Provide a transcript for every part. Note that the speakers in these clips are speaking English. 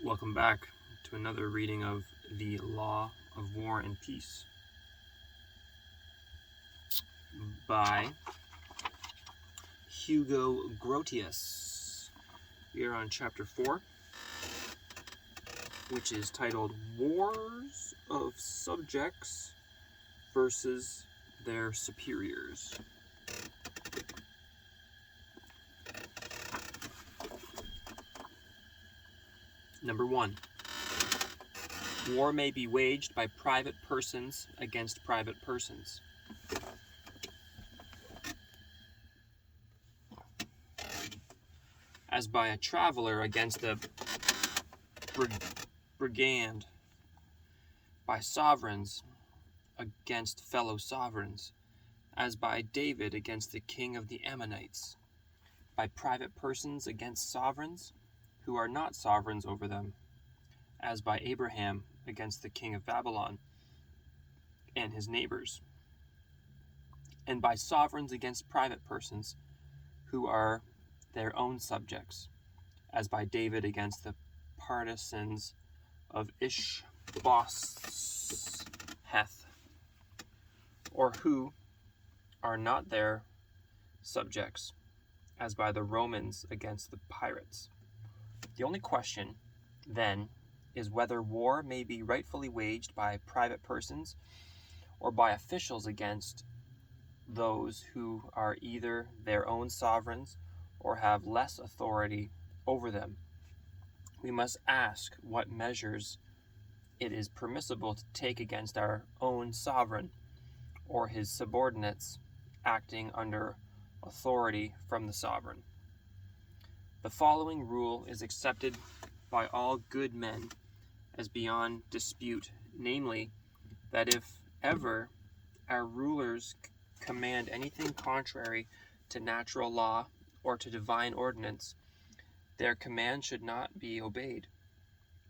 Welcome back to another reading of The Law of War and Peace by Hugo Grotius. We are on chapter 4, which is titled Wars of Subjects versus Their Superiors. Number 1. War may be waged by private persons against private persons. As by a traveler against a brigand, by sovereigns against fellow sovereigns, as by David against the king of the Ammonites, by private persons against sovereigns who are not sovereigns over them, as by Abraham against the king of Babylon and his neighbors, and by sovereigns against private persons who are their own subjects, as by David against the partisans of Ishbosheth, or who are not their subjects, as by the Romans against the pirates. The only question, then, is whether war may be rightfully waged by private persons or by officials against those who are either their own sovereigns or have less authority over them. We must ask what measures it is permissible to take against our own sovereign or his subordinates acting under authority from the sovereign. The following rule is accepted by all good men as beyond dispute, namely, that if ever our rulers command anything contrary to natural law or to divine ordinance, their command should not be obeyed.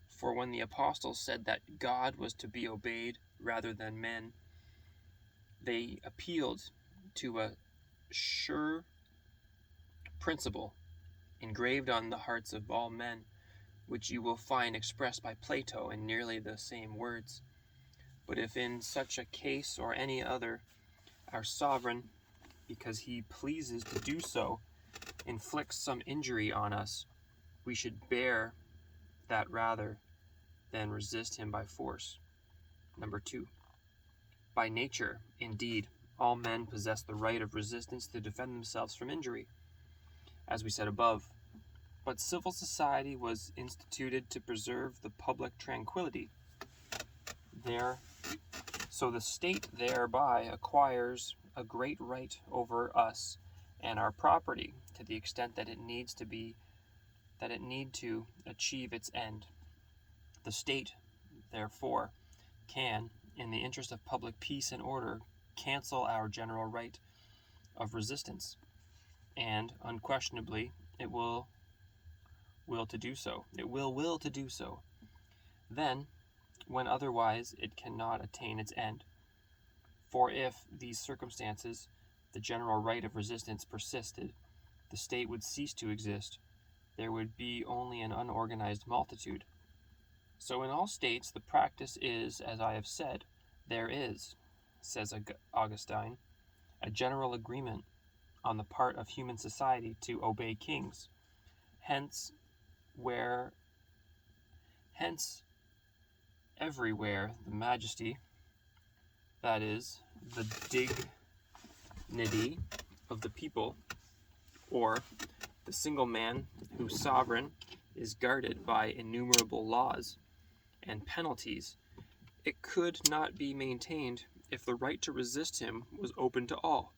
For when the apostles said that God was to be obeyed rather than men, they appealed to a sure principle engraved on the hearts of all men, which you will find expressed by Plato in nearly the same words. But if in such a case or any other, our sovereign, because he pleases to do so, inflicts some injury on us, we should bear that rather than resist him by force. Number 2. By nature, indeed, all men possess the right of resistance to defend themselves from injury, as we said above. But civil society was instituted to preserve the public tranquility. So the state thereby acquires a great right over us and our property to the extent that it need to achieve its end. The state, therefore, can, in the interest of public peace and order, cancel our general right of resistance, and unquestionably it will will to do so. Then, when otherwise it cannot attain its end. For if these circumstances, the general right of resistance, persisted, the state would cease to exist. There would be only an unorganized multitude. So in all states the practice is, as I have said, there is, says Augustine, a general agreement on the part of human society to obey kings. Hence, everywhere the majesty, that is, the dignity of the people, or the single man whose sovereign is guarded by innumerable laws and penalties, it could not be maintained if the right to resist him was open to all.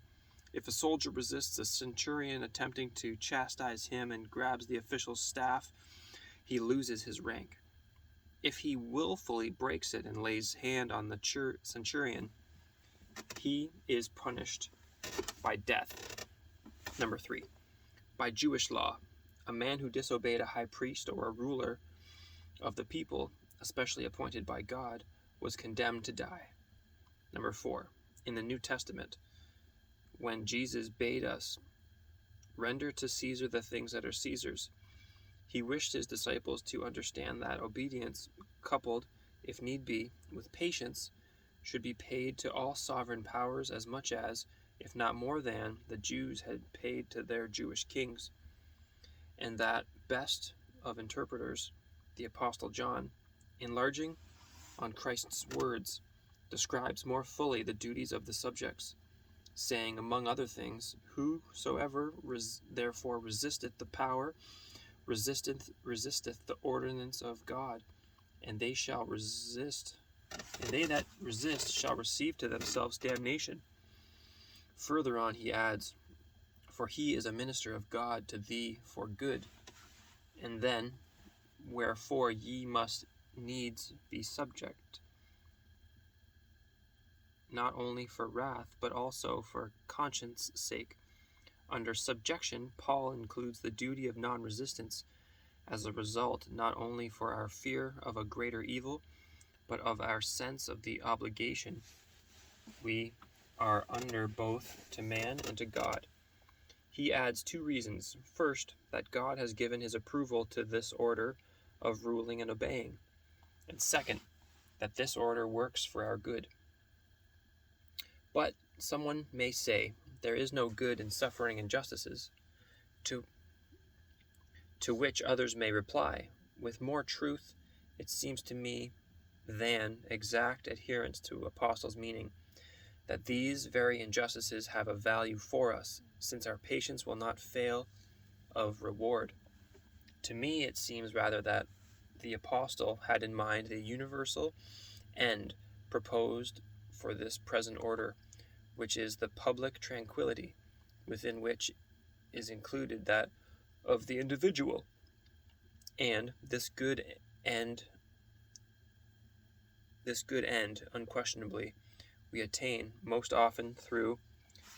If a soldier resists a centurion attempting to chastise him and grabs the official's staff, he loses his rank. If he willfully breaks it and lays hand on the centurion, he is punished by death. Number 3. By Jewish law, a man who disobeyed a high priest or a ruler of the people, especially appointed by God, was condemned to die. Number 4. In the New Testament, when Jesus bade us, render to Caesar the things that are Caesar's, He wished his disciples to understand that obedience, coupled, if need be, with patience, should be paid to all sovereign powers as much as, if not more than, the Jews had paid to their Jewish kings, and that best of interpreters, the Apostle John, enlarging on Christ's words, describes more fully the duties of the subjects, saying, among other things, whosoever therefore resisteth the power, resisteth the ordinance of God, and they that resist shall receive to themselves damnation. Further on he adds, for he is a minister of God to thee for good. And then, wherefore ye must needs be subject, not only for wrath, but also for conscience sake. Under subjection, Paul includes the duty of non-resistance as a result, not only for our fear of a greater evil, but of our sense of the obligation we are under both to man and to God. He adds two reasons. First, that God has given his approval to this order of ruling and obeying. And second, that this order works for our good. But someone may say, there is no good in suffering injustices, to which others may reply, with more truth, it seems to me, than exact adherence to Apostle's meaning, that these very injustices have a value for us, since our patience will not fail of reward. To me, it seems rather that the Apostle had in mind the universal end proposed for this present order, which is the public tranquility, within which is included that of the individual. And this good end, unquestionably, we attain most often through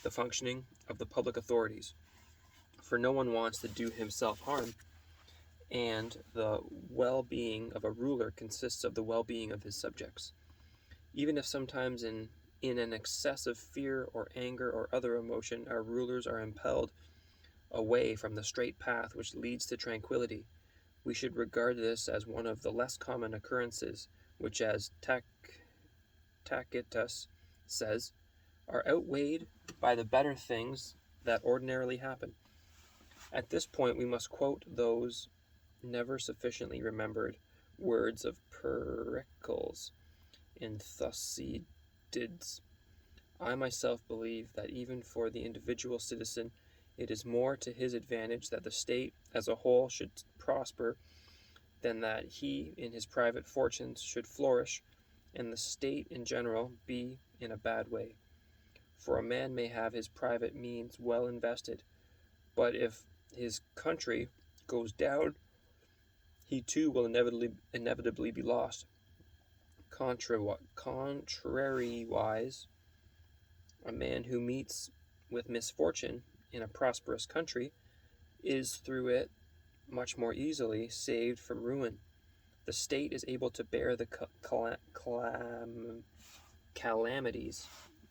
the functioning of the public authorities. For no one wants to do himself harm, and the well-being of a ruler consists of the well-being of his subjects. Even if sometimes in an excess of fear or anger or other emotion our rulers are impelled away from the straight path which leads to tranquility, we should regard this as one of the less common occurrences, which, as Pacis says, are outweighed by the better things that ordinarily happen. At this point we must quote those never sufficiently remembered words of Pericles in Thucydides. I myself believe that even for the individual citizen it is more to his advantage that the state as a whole should prosper than that he in his private fortunes should flourish and the state in general be in a bad way. For a man may have his private means well invested, but if his country goes down, he too will inevitably be lost. Contrariwise, a man who meets with misfortune in a prosperous country is through it much more easily saved from ruin. The state is able to bear the calamities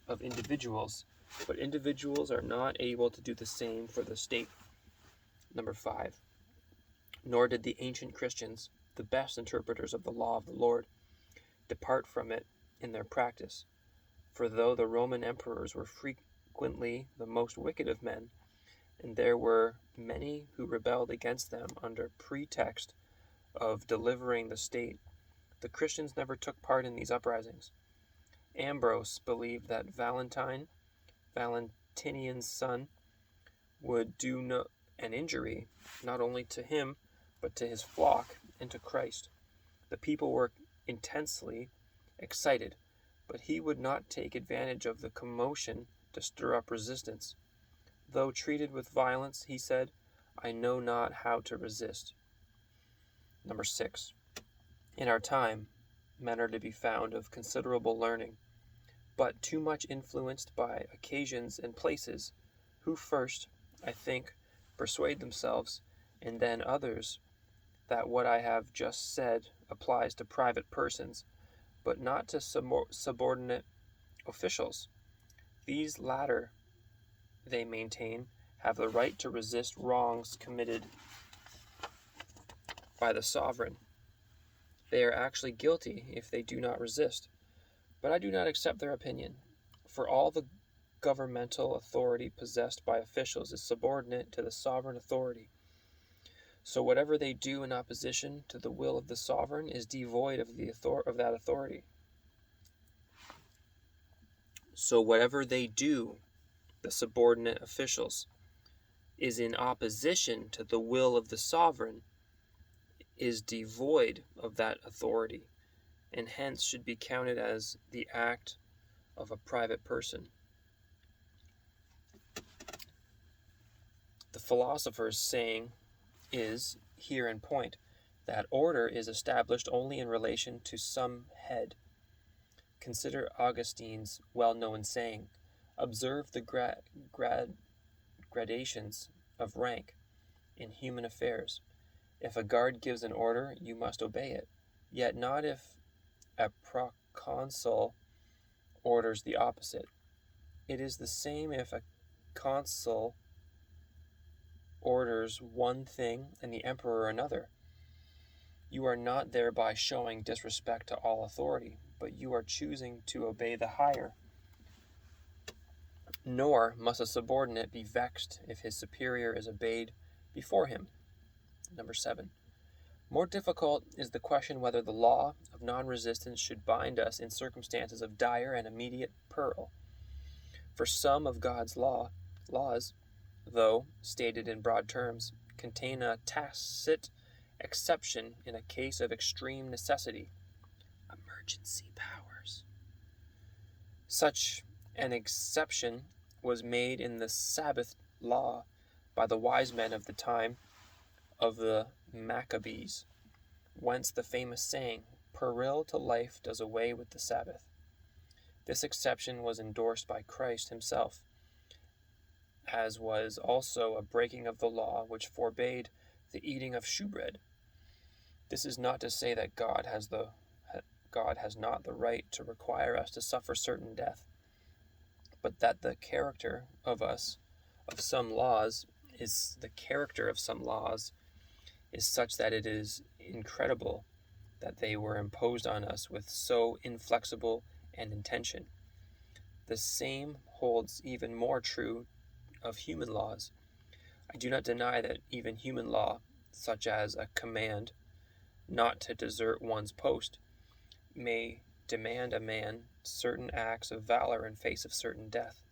of individuals, but individuals are not able to do the same for the state. Number 5. Nor did the ancient Christians, the best interpreters of the law of the Lord, depart from it in their practice. For though the Roman emperors were frequently the most wicked of men, and there were many who rebelled against them under pretext of delivering the state, the Christians never took part in these uprisings. Ambrose believed that Valentinian's son, would do an injury not only to him, but to his flock and to Christ. The people were intensely excited, but he would not take advantage of the commotion to stir up resistance. Though treated with violence, he said, I know not how to resist. Number 6. In our time, men are to be found of considerable learning, but too much influenced by occasions and places, who first, I think, persuade themselves, and then others, that what I have just said applies to private persons, but not to subordinate officials. These latter, they maintain, have the right to resist wrongs committed by the sovereign. They are actually guilty if they do not resist, but I do not accept their opinion, for all the governmental authority possessed by officials is subordinate to the sovereign authority. So whatever they do in opposition to the will of the sovereign is devoid of that authority. So whatever they do, the subordinate officials, is in opposition to the will of the sovereign, is devoid of that authority, and hence should be counted as the act of a private person. The philosopher's saying is, here in point, that order is established only in relation to some head. Consider Augustine's well-known saying, observe the gradations of rank in human affairs. If a guard gives an order, you must obey it, yet not if a proconsul orders the opposite. It is the same if a consul orders one thing and the emperor another. You are not thereby showing disrespect to all authority, but you are choosing to obey the higher. Nor must a subordinate be vexed if his superior is obeyed before him. Number 7. More difficult is the question whether the law of non-resistance should bind us in circumstances of dire and immediate peril. For some of God's laws, though stated in broad terms, contain a tacit exception in a case of extreme necessity. Emergency powers. Such an exception was made in the Sabbath law by the wise men of the time of the Maccabees, whence the famous saying, peril to life does away with the Sabbath. This exception was endorsed by Christ himself, as was also a breaking of the law which forbade the eating of shewbread. This is not to say that God has not the right to require us to suffer certain death, but that the character of some laws is such that it is incredible that they were imposed on us with so inflexible an intention. The same holds even more true of human laws. I do not deny that even human law, such as a command not to desert one's post, may demand a man certain acts of valor in face of certain death.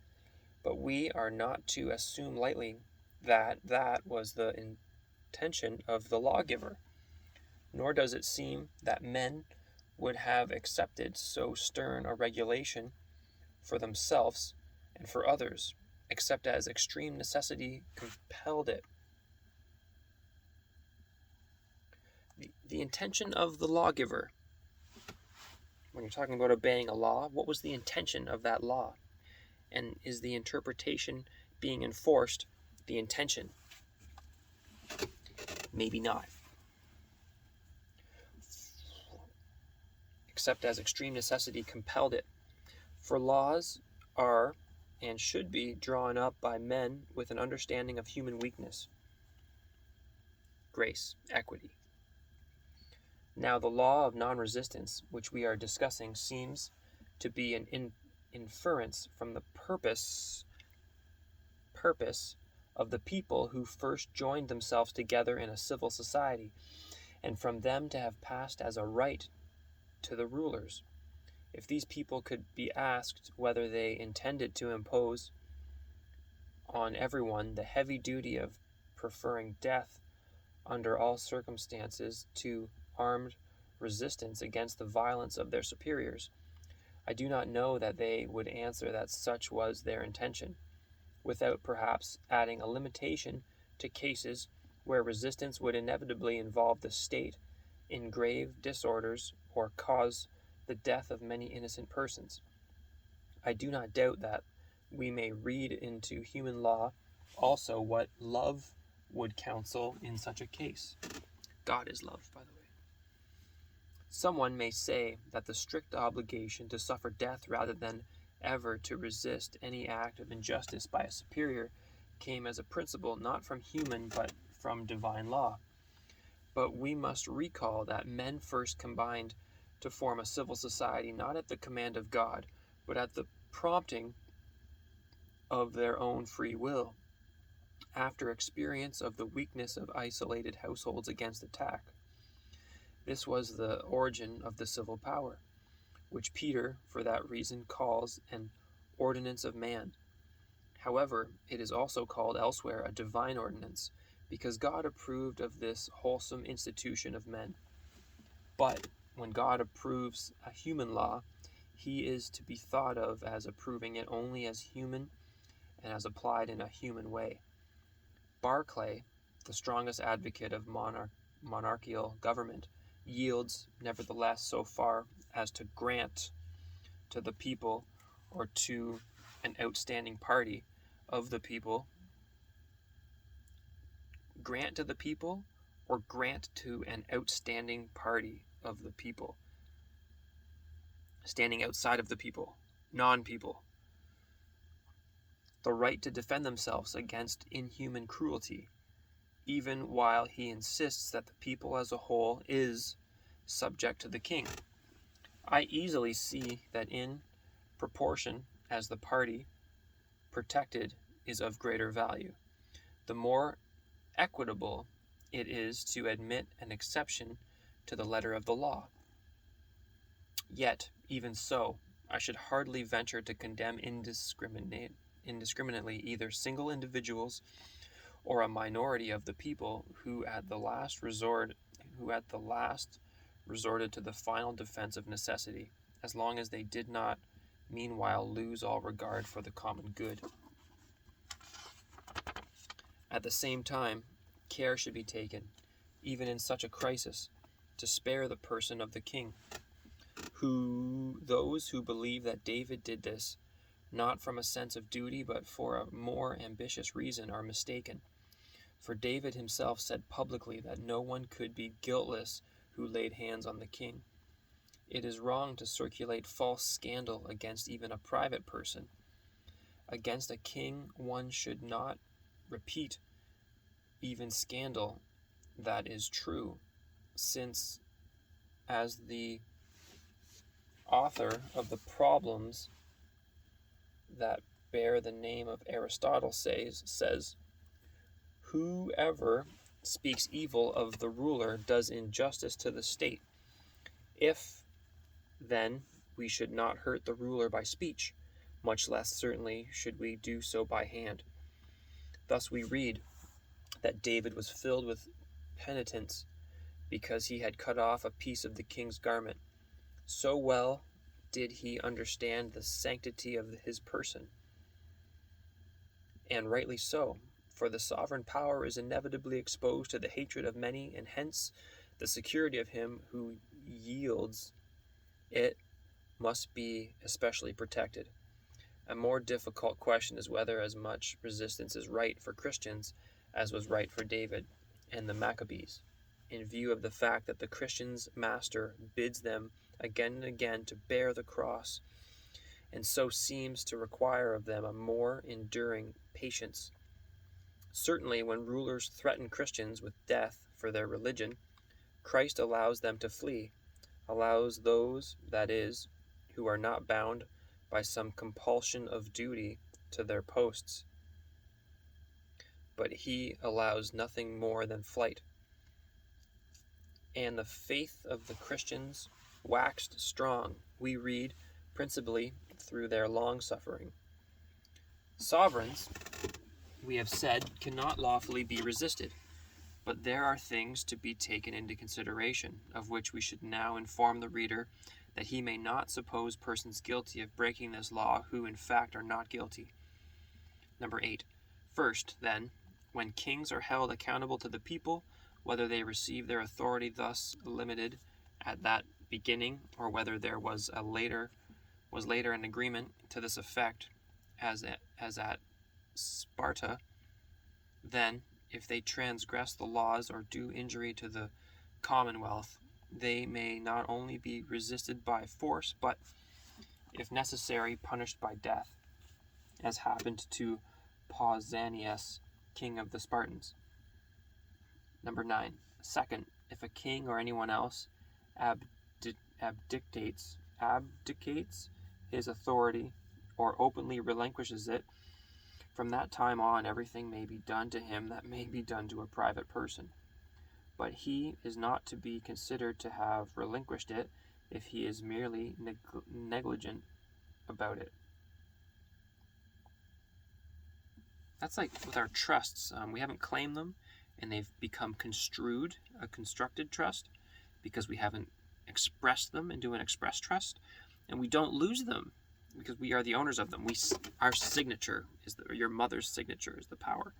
But we are not to assume lightly that was the intention of the lawgiver, nor does it seem that men would have accepted so stern a regulation for themselves and for others, except as extreme necessity compelled it. The intention of the lawgiver. When you're talking about obeying a law, what was the intention of that law? And is the interpretation being enforced the intention? Maybe not. Except as extreme necessity compelled it. For laws are and should be drawn up by men with an understanding of human weakness, grace, equity. Now the law of non-resistance, which we are discussing, seems to be an inference from the purpose of the people who first joined themselves together in a civil society, and from them to have passed as a right to the rulers. If these people could be asked whether they intended to impose on everyone the heavy duty of preferring death under all circumstances to armed resistance against the violence of their superiors, I do not know that they would answer that such was their intention, without perhaps adding a limitation to cases where resistance would inevitably involve the state in grave disorders or cause the death of many innocent persons. I do not doubt that we may read into human law also what love would counsel in such a case. God is love, by the way. Someone may say that the strict obligation to suffer death rather than ever to resist any act of injustice by a superior came as a principle not from human but from divine law. But we must recall that men first combined to form a civil society not at the command of God, but at the prompting of their own free will, after experience of the weakness of isolated households against attack. This was the origin of the civil power, which Peter, for that reason, calls an ordinance of man. However, it is also called elsewhere a divine ordinance, because God approved of this wholesome institution of men. But when God approves a human law, he is to be thought of as approving it only as human and as applied in a human way. Barclay, the strongest advocate of monarchical government, yields, nevertheless, so far as to grant to the people or to an outstanding party of the people, grant to the people or grant to an outstanding party of the people, standing outside of the people, non-people, the right to defend themselves against inhuman cruelty, even while he insists that the people as a whole is subject to the king. I easily see that in proportion as the party protected is of greater value, the more equitable it is to admit an exception to the letter of the law. Yet, even so, I should hardly venture to condemn indiscriminately either single individuals or a minority of the people who at the last resorted to the final defense of necessity, as long as they did not meanwhile lose all regard for the common good. At the same time, care should be taken, even in such a crisis, to spare the person of the king. Those who believe that David did this, not from a sense of duty but for a more ambitious reason, are mistaken. For David himself said publicly that no one could be guiltless who laid hands on the king. It is wrong to circulate false scandal against even a private person. Against a king one should not repeat even scandal that is true, since, as the author of the Problems that bear the name of Aristotle says, whoever speaks evil of the ruler does injustice to the state. If, then, we should not hurt the ruler by speech, much less certainly should we do so by hand. Thus we read that David was filled with penitence because he had cut off a piece of the king's garment. So well did he understand the sanctity of his person. And rightly so, for the sovereign power is inevitably exposed to the hatred of many, and hence the security of him who yields it must be especially protected. A more difficult question is whether as much resistance is right for Christians as was right for David and the Maccabees, in view of the fact that the Christians' master bids them again and again to bear the cross, and so seems to require of them a more enduring patience. Certainly, when rulers threaten Christians with death for their religion, Christ allows them to flee, allows those, that is, who are not bound by some compulsion of duty to their posts. But he allows nothing more than flight. And the faith of the Christians waxed strong, we read, principally through their long-suffering. Sovereigns, we have said, cannot lawfully be resisted, but there are things to be taken into consideration, of which we should now inform the reader, that he may not suppose persons guilty of breaking this law who in fact are not guilty. Number 8. First, then, when kings are held accountable to the people, whether they receive their authority thus limited at that beginning, or whether there was later an agreement to this effect, as at Sparta, then, if they transgress the laws or do injury to the commonwealth, they may not only be resisted by force, but, if necessary, punished by death, as happened to Pausanias, king of the Spartans. Number 9. Second, if a king or anyone else abdicates his authority or openly relinquishes it, from that time on everything may be done to him that may be done to a private person. But he is not to be considered to have relinquished it if he is merely negligent about it. That's like with our trusts. We haven't claimed them, and they've become a constructed trust, because we haven't expressed them into an express trust, and we don't lose them because we are the owners of them. Our signature your mother's signature is the power.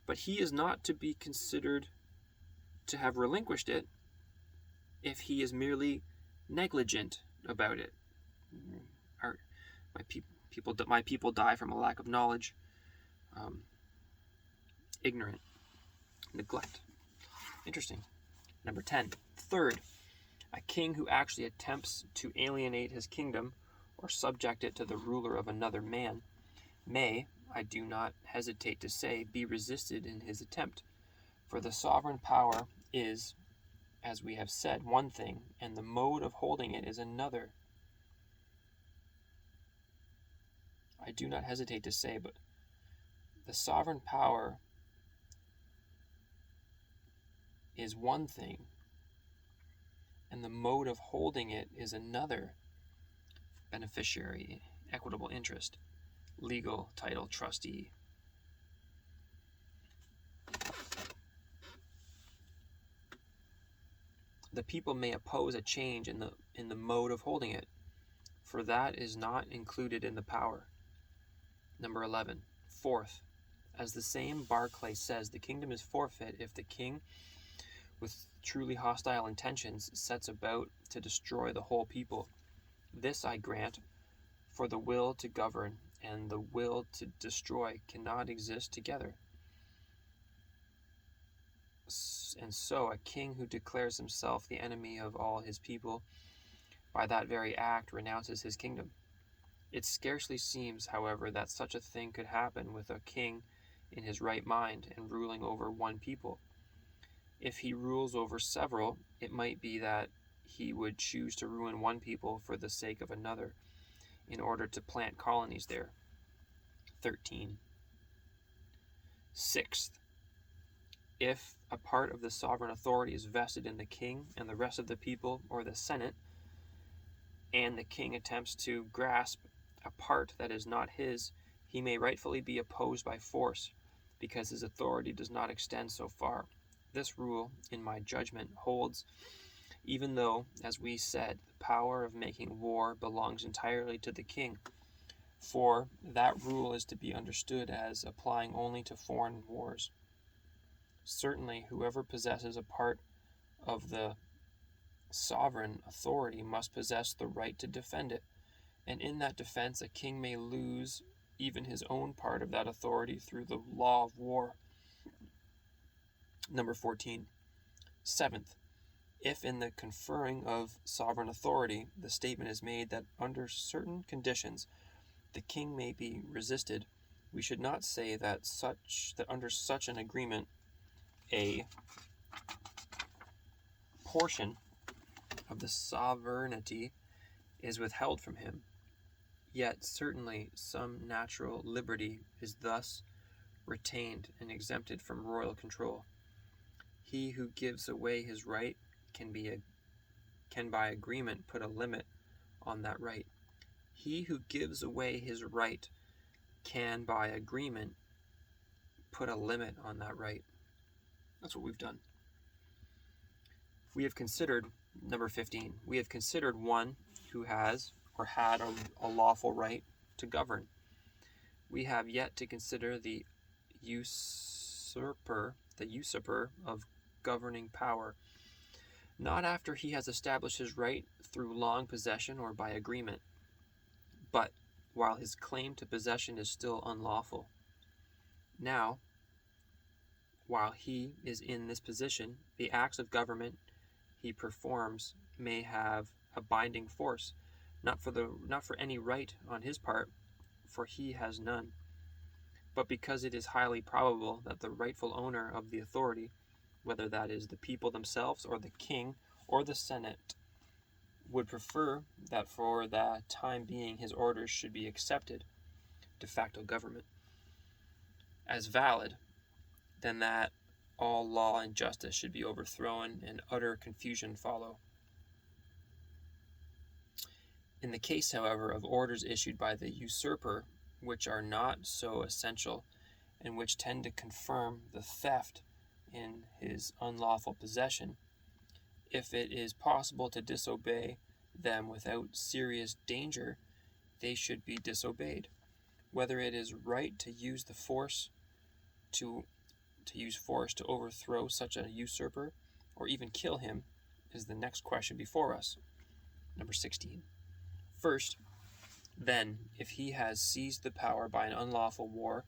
But he is not to be considered to have relinquished it if he is merely negligent about it. My people die from a lack of knowledge, ignorant, neglect. Interesting. Number 10. Third, a king who actually attempts to alienate his kingdom or subject it to the ruler of another man may, I do not hesitate to say, be resisted in his attempt. For the sovereign power is, as we have said, one thing, and the mode of holding it is another. I do not hesitate to say, but the sovereign power is one thing, and the mode of holding it is another. Beneficiary, equitable interest, legal title, trustee. The people may oppose a change in the mode of holding it, for that is not included in the power. Number 11. Fourth, as the same Barclay says, the kingdom is forfeit if the king, with truly hostile intentions, sets about to destroy the whole people. This I grant, for the will to govern and the will to destroy cannot exist together. And so a king who declares himself the enemy of all his people by that very act renounces his kingdom. It scarcely seems, however, that such a thing could happen with a king in his right mind and ruling over one people. If he rules over several, it might be that he would choose to ruin one people for the sake of another, in order to plant colonies there. 13. Sixth, if a part of the sovereign authority is vested in the king and the rest of the people or the Senate, and the king attempts to grasp a part that is not his, he may rightfully be opposed by force, because his authority does not extend so far. This rule, in my judgment, holds even though, as we said, the power of making war belongs entirely to the king, for that rule is to be understood as applying only to foreign wars. Certainly, whoever possesses a part of the sovereign authority must possess the right to defend it, and in that defense a king may lose even his own part of that authority through the law of war. Number 14. Seventh, if in the conferring of sovereign authority the statement is made that under certain conditions the king may be resisted, we should not say that under such an agreement a portion of the sovereignty is withheld from him. Yet certainly some natural liberty is thus retained and exempted from royal control. He who gives away his right can by agreement put a limit on that right. He who gives away his right can by agreement put a limit on that right. That's what we've done. We have considered, number 15, we have considered one who has or had a lawful right to govern. We have yet to consider the usurper of governing power, not after he has established his right through long possession or by agreement, but while his claim to possession is still unlawful. Now, while he is in this position, the acts of government he performs may have a binding force, not for any right on his part, for he has none, but because it is highly probable that the rightful owner of the authority whether that is the people themselves or the king or the senate, would prefer that for the time being his orders should be accepted, de facto government, as valid, than that all law and justice should be overthrown and utter confusion follow. In the case, however, of orders issued by the usurper, which are not so essential and which tend to confirm the theft in his unlawful possession, if it is possible to disobey them without serious danger, they should be disobeyed. Whether it is right to use the force to use force to overthrow such a usurper or even kill him is the next question before us. Number 16. First, then, if he has seized the power by an unlawful war,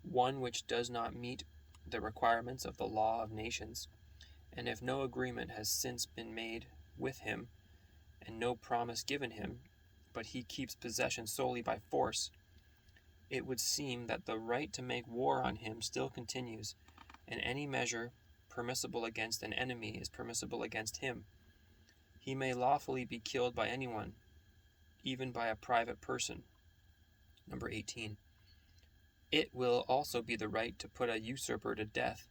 one which does not meet the requirements of the law of nations, and if no agreement has since been made with him, and no promise given him, but he keeps possession solely by force, it would seem that the right to make war on him still continues, and any measure permissible against an enemy is permissible against him. He may lawfully be killed by anyone, even by a private person. Number 18. It will also be the right to put a usurper to death,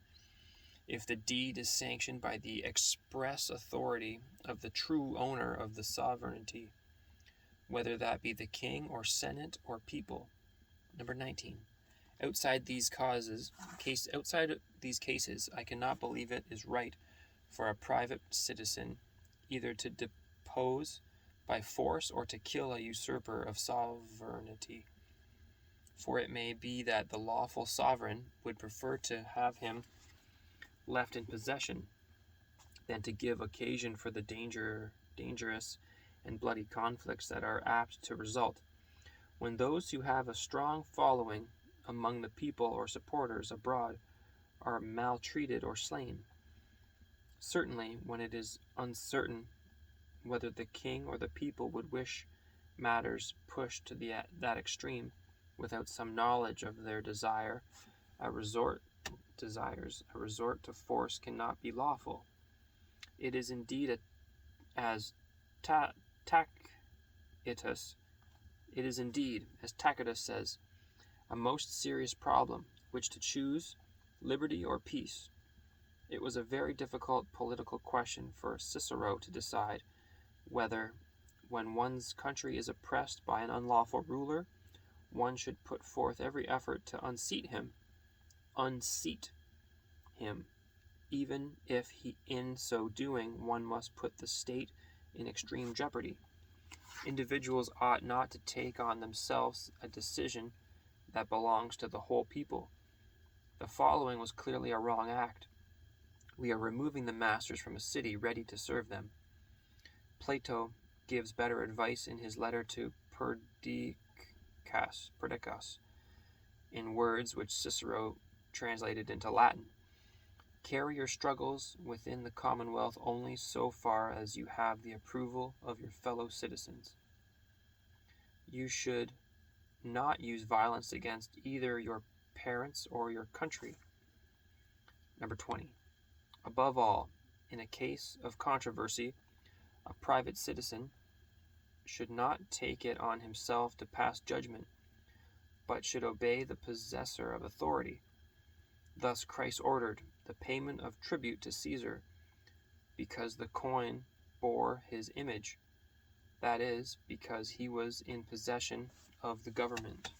if the deed is sanctioned by the express authority of the true owner of the sovereignty, whether that be the king or senate or people. Number 19. Outside these cases, I cannot believe it is right for a private citizen either to depose by force or to kill a usurper of sovereignty. For it may be that the lawful sovereign would prefer to have him left in possession than to give occasion for the dangerous and bloody conflicts that are apt to result when those who have a strong following among the people or supporters abroad are maltreated or slain. Certainly, when it is uncertain whether the king or the people would wish matters pushed to that extreme without some knowledge of their desires, a resort to force cannot be lawful. It is indeed as Tacitus says, a most serious problem, which to choose, liberty or peace. It was a very difficult political question for Cicero to decide whether, when one's country is oppressed by an unlawful ruler, one should put forth every effort to unseat him, even if in so doing one must put the state in extreme jeopardy. Individuals ought not to take on themselves a decision that belongs to the whole people. The following was clearly a wrong act. We are removing the masters from a city ready to serve them. Plato gives better advice in his letter to Perdiccas, in words which Cicero translated into Latin. Carry your struggles within the commonwealth only so far as you have the approval of your fellow citizens. You should not use violence against either your parents or your country. Number 20. Above all, in a case of controversy, a private citizen should not take it on himself to pass judgment, but should obey the possessor of authority. Thus Christ ordered the payment of tribute to Caesar, because the coin bore his image, that is, because he was in possession of the government.